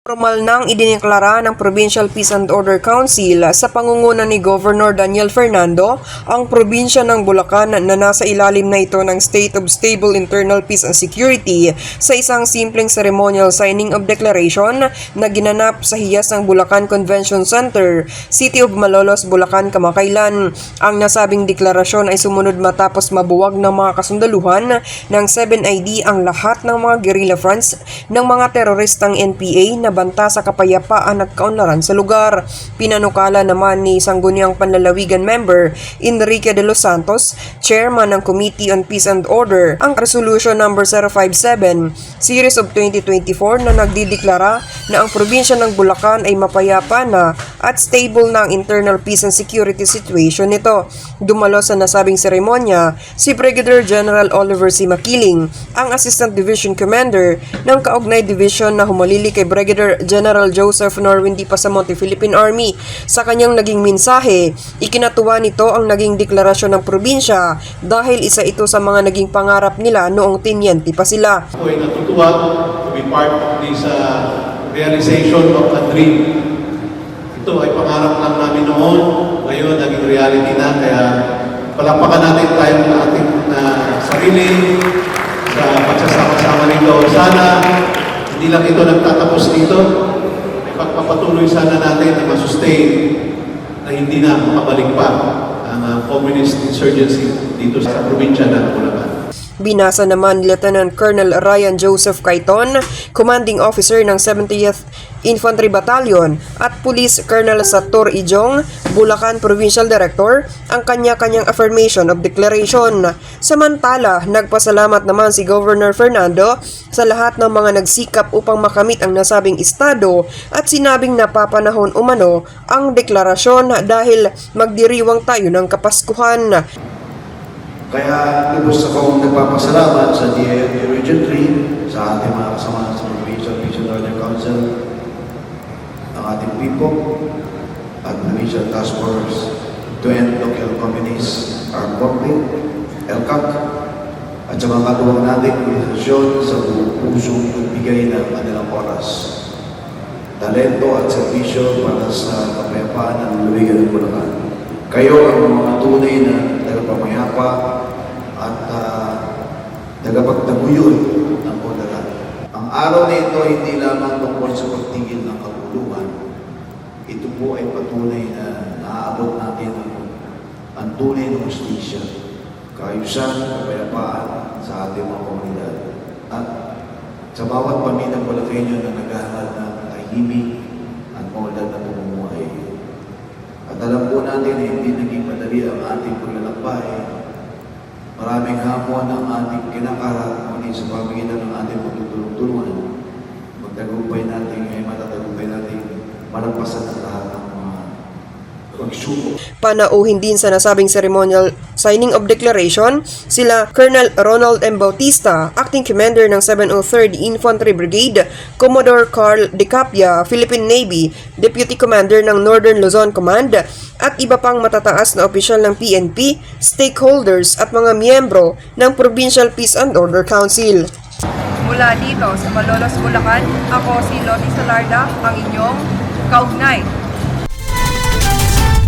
Formal nang idineklara ng Provincial Peace and Order Council sa pangunguna ni Governor Daniel Fernando ang probinsya ng Bulacan na nasa ilalim na ito ng State of Stable Internal Peace and Security sa isang simpleng ceremonial signing of declaration na ginanap sa hiyas ng Bulacan Convention Center, City of Malolos, Bulacan kamakailan. Ang nasabing deklarasyon ay sumunod matapos mabuwag ng mga kasundaluhan ng 7ID ang lahat ng mga guerrilla fronts ng mga teroristang NPA na banta sa kapayapaan at kaunlaran sa lugar. Pinanukala naman ni Sangguniang Panlalawigan member Enrique de los Santos, chairman ng Committee on Peace and Order, ang Resolution No. 057 Series of 2024 na nagdideklara na ang probinsya ng Bulacan ay mapayapa na at stable na ang internal peace and security situation nito. Dumalo sa nasabing seremonya si Brigadier General Oliver C. Makiling, ang Assistant Division Commander ng Kaugnay Division na humalili kay Brigadier General Joseph Norwin D. Pasamonte, Philippine Army. Sa kanyang naging mensahe, ikinatuwa nito ang naging deklarasyon ng probinsya dahil isa ito sa mga naging pangarap nila noong tinyente pa sila. Ako ay natutuwa to be part of this realization of a dream. Ito ay pangarap lang namin noon, ngayon naging reality na, kaya palampakan natin tayo ng ating sarili sa pagsasama-sama nito. Sana hindi lang ito nagtatapos dito, may pagpapatuloy sana natin na masustain na hindi na makabalik pa ang communist insurgency dito sa probinsya ng Bulacan. Binasa naman Lieutenant Colonel Ryan Joseph Caiton, Commanding Officer ng 70th Infantry Battalion, at Police Colonel Sator Ijong, Bulacan Provincial Director, ang kanya-kanyang affirmation of declaration. Samantala, nagpasalamat naman si Governor Fernando sa lahat ng mga nagsikap upang makamit ang nasabing estado at sinabing napapanahon umano ang deklarasyon dahil magdiriwang tayo ng Kapaskuhan. Kaya lubos akong nagpapasalamat sa DILG Region 3, sa ating mga kasama sa Provincial Peace and Order Council, ang ating PIPO at Provincial Task Force to End Local Communities Armed Conflict, ELCAC, at sa mga katuwang nating organisasyon sa pusong nagbigay ng kanilang oras, talento at serbisyo para sa kapayapaan ng lalawigan ng Bulacan. Kayo ang mga tunay na tagapamayapa at tagapagtaguyod ng Bulacan. Ang araw na ito hindi lamang tungkol sa pagtigil ng kaguluhan. Ito po ay patunay na naaabot natin ang tunay na justisya, kaayusan, kapayapaan sa ating mga komunidad. At sa bawat pamilyang Bulacanyo na naghahangad ng tahimik at maunlad na pamumuhay. At alam po natin na hindi naging madali ang ating paglalakbay. Maraming hamon ang ating kinakaharap, ngunit sa pamagitan ng ating pagtutulong-tulungan, magtagumpay natin ay matatagumpay natin malampasan ang lahat ng mga pagsubok. Panauhin din sa nasabing ceremonial signing of declaration sila Colonel Ronald M. Bautista, Acting Commander ng 703rd Infantry Brigade, Commodore Carl De Capia, Philippine Navy, Deputy Commander ng Northern Luzon Command, at iba pang matataas na opisyal ng PNP, stakeholders at mga miyembro ng Provincial Peace and Order Council. Mula dito sa Malolos, Bulacan, ako si Lottie Salarda, ang inyong kaugnay